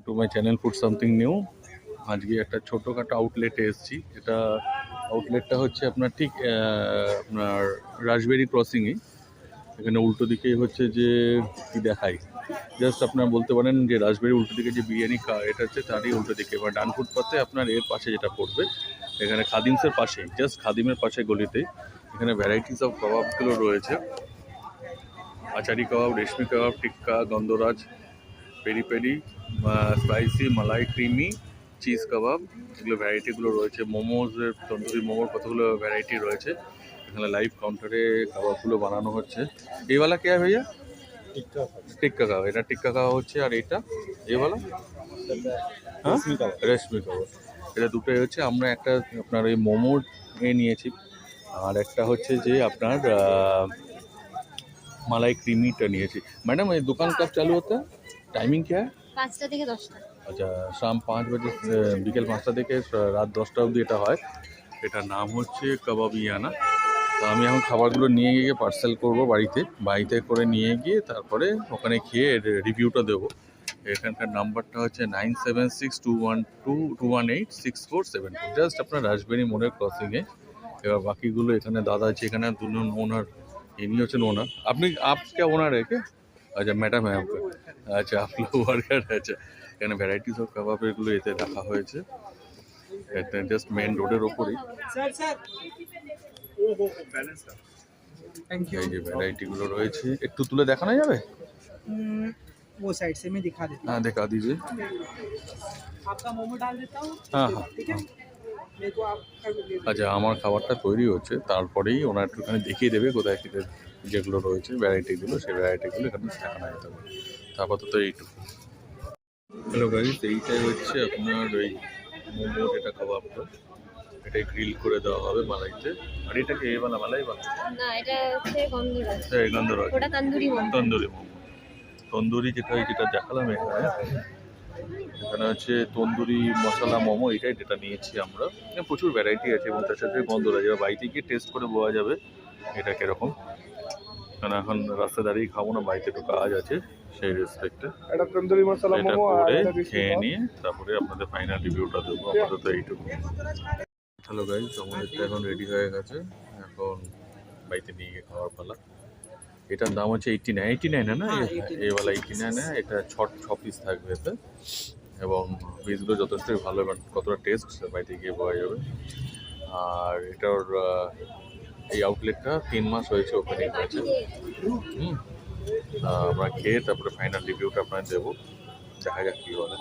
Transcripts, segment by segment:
To my channel food something new. আজকে একটা ছোটোখাটো আউটলেটে এসেছি। এটা আউটলেটটা হচ্ছে আপনার ঠিক আপনার রাসবেরি ক্রসিংয়ে। এখানে উল্টো দিকেই হচ্ছে যে কি দেখাই, জাস্ট আপনার বলতে পারেন যে রাসবেরি উল্টো দিকে যে বিরিয়ানি এটা হচ্ছে তারই উল্টো দিকে, এবার ডান ফুটপাতে আপনার এর পাশে যেটা পড়বে এখানে খাদিমসের পাশেই, জাস্ট খাদিমের পাশে গলিতে এখানে ভ্যারাইটিস অফ কাবাবগুলো রয়েছে। আচারি কাবাব, রেশমি কাবাব, টিক্কা, গন্ধরাজ, পেরি পেরি, স্পাইসি, মালাই, ক্রিমি, চিজ কাবাব, এগুলো ভ্যারাইটিগুলো রয়েছে। মোমোজের, তন্দুরি মোমোর কতগুলো ভ্যারাইটি রয়েছে। এখানে লাইভ কাউন্টারে কাবাবগুলো বানানো হচ্ছে। এইওয়ালা কে হয় ভাইয়া? টিক্কা কাবাব। এটা টিক্কা কাবাব হচ্ছে। আর এইটা এইওয়ালা হ্যাঁ রেশমি কাবাব। এটা দুটোই হচ্ছে। আমরা একটা আপনার ওই মোমোর নিয়েছি, আর একটা হচ্ছে যে আপনার मलाई क्रीमीটা নিয়েছি। मैडम ये दुकान कब चालू होता है? टाइमिंग क्या है? 5টা থেকে 10টা। আচ্ছা, শাম 5 বাজে বিকেল 5টা থেকে রাত 10টা অবধি এটা হয়। এটার নাম হচ্ছে কাবাবিয়ানা। তো আমি এখন খাবারগুলো নিয়ে গিয়ে পার্সেল করব বাড়িতে করে নিয়ে গিয়ে তারপরে ওখানে খেয়ে রিভিউটা দেবো। এখানকার নাম্বারটা হচ্ছে 976212218647। জাস্ট আপনার রাসবেরি মোড়ের ক্রসিংয়ে। এবার বাকিগুলো এখানে দাদা আছে, এখানে দুজন ওনার, ইনি হচ্ছেন ওনার। আপনি आप क्या ओनर है क्या? अच्छा मैडम है आपका। अच्छा आप लोग वर्कर। अच्छा এখানে ভ্যারাইটিস অফ কাবাবেরগুলো এতে রাখা হয়েছে। এটা জাস্ট মেন রোডের ওপরেই এই যে ভ্যারাইটিগুলো রয়েছে। একটু তুলে দেখানো যাবে? वो साइड से मैं दिखा देता হ্যাঁ দেখা দিজিয়ে। हूँ। आपका मोमो डाल देता हूँ। হ্যাঁ হ্যাঁ ठीक है, मेरे को आपका আচ্ছা, আমার খাবারটা তৈরি হচ্ছে, তারপরেই ওনার একটুখানি দেখিয়ে দেবে কোথায় কী যেগুলো রয়েছে ভ্যারাইটিগুলো, সেই ভ্যারাইটিগুলো এখানে দেখানো যেতে পারে। আপাতত এইটুকু। হ্যালো গাইস, এইটাই হচ্ছে আপনার ওই মোমো, এটা কাবাবটা। এটা গ্রিল করে দেওয়া হবে মালাইতে। আর এটাকে এবালা মালাই বালা না, এটা হচ্ছে গন্ধরাজ। এই গন্ধরাজ। ওটা তন্দুরি মোমো। তন্দুরি মোমো। তন্দুরি যেটা দেখালাম এখানে, এখানে হচ্ছে তন্দুরি মশলা মোমো, এটাই যেটা নিয়েছি আমরা। এখানে প্রচুর ভ্যারাইটি আছে এবং তার সাথে গন্ধরাজ। এবার বাড়িতে গিয়ে টেস্ট করে বোঝা যাবে এটা কীরকম। কারণ এখন রাস্তা দাঁড়িয়ে খাবো না, বাড়িতে একটু কাজ আছে, সেই রেসপেক্টে এটা তন্দুরি মশলা এটা মোমো আর করে এটা খেয়ে নিয়ে তারপরে আপনাদের ফাইনাল রিভিউটা দেবো। আপাতত এইটুকু। হ্যালো গাইজ, আমাদেরটা এখন রেডি হয়ে গেছে। এখন বাড়িতে নিয়ে গিয়ে খাওয়ার পালা। এটার দাম হচ্ছে 89 না? এওয়ালা 89 এটা ছ পিস থাকবে এতে, এবং পিসগুলো যথেষ্টই ভালো। এবার কতটা টেস্ট বাড়িতে গিয়ে পাওয়া যাবে। আর এটার এই আউটলেটটা 3 মাস হয়েছে ওপেনিং হয়েছে। আমরা খেয়ে তারপরে ফাইনাল রিভিউটা আপনার দেবো, দেখা যাক কী বলে।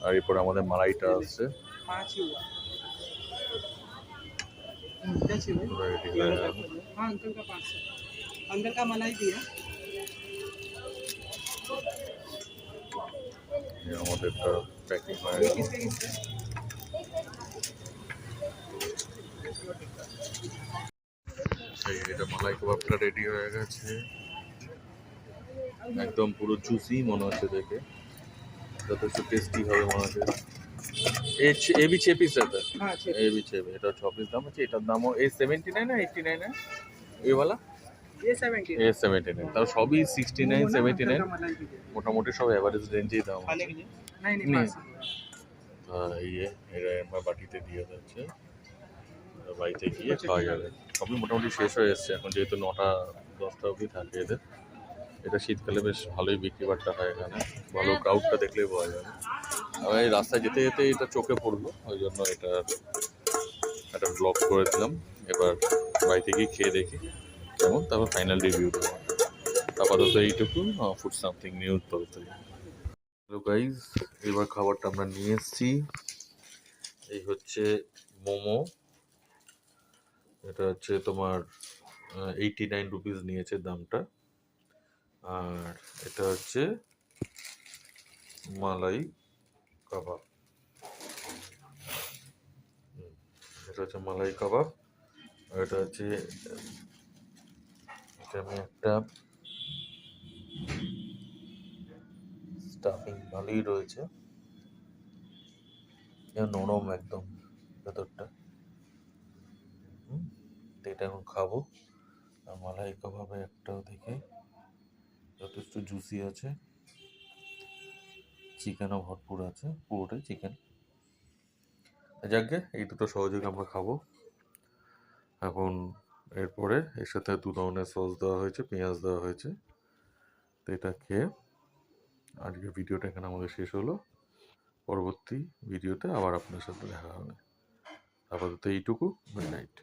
আর এরপর আমাদের মালাইটা আসছে। রেডি হয়ে গেল। हाँ अंकल का 500 अंकल का मलाई भी है। আমাদেরটা প্যাকিং হয়ে গেল। এটা মালাই কাবাবটা রেডি হয়ে গেছে। একদম পুরো জুসি মনে হচ্ছে দেখে, যথেষ্ট টেস্টি হবে মনে হচ্ছে। ये भी 6 पीस रहता है। हाँ ये भी 6 এটা 6 পিস দাম আছে। এটার দামও এই 79 না 89 না এই वाला? ये 70 এ 79। তাও সবই 69 79, মোটামুটি সব এভারেজ রেঞ্জেই দাম আছে। नहीं नहीं नहीं। 500 ইয়ে এটা আমার বাটিতে দিয়ে যাচ্ছে, বাড়িতে গিয়ে খাওয়া যাবে। সবই মোটামুটি শেষ হয়ে এসছে এখন, যেহেতু 9টা 10টা অবধি থাকে এদের। এটা শীতকালে বেশ ভালোই বিক্রি বাট্টা হয় এখানে, ভালো ক্রাউডটা দেখলেই পাওয়া যাবে। আমি এই রাস্তায় যেতে যেতে এটা চোখে পড়লো, ওই জন্য এটা একটা ব্লগ করে দিলাম। এবার বাড়িতে গিয়ে খেয়ে দেখি কেমন, তারপর ফাইনাল রিভিউ দেবো। আপাতত এইটুকু ফুড সামথিং নিউজ তরফ থেকে। হ্যালো গাইজ, এবার খাবারটা আমরা নিয়ে এসেছি। এই হচ্ছে মোমো। এটা হচ্ছে তোমার 89 রুপিস নিয়েছে দামটা। আর এটা হচ্ছে মালাই কাবাব। এটা হচ্ছে মালাই কাবাব। আর এটা হচ্ছে, এটা আমি একটা স্টাফিং ভালোই রয়েছে, নরম একদম ভেতরটা। তো এটা এখন খাবো। আর মালাই কাবাবে একটাও দেখে যথেষ্ট জুসি আছে। চিকেনও ভরপুর আছে, পুরোটাই চিকেন। যাকগে, এই দুটো সহযোগে আমরা খাবো এখন। এরপরে এর সাথে 2 ধরনের সস দেওয়া হয়েছে, পেঁয়াজ দেওয়া হয়েছে। তো এটা খেয়ে আজকের ভিডিওটা এখানে আমাদের শেষ হলো। পরবর্তী ভিডিওতে আবার আপনার সাথে দেখা হবে। আপাতত এইটুকু, গুড নাইট।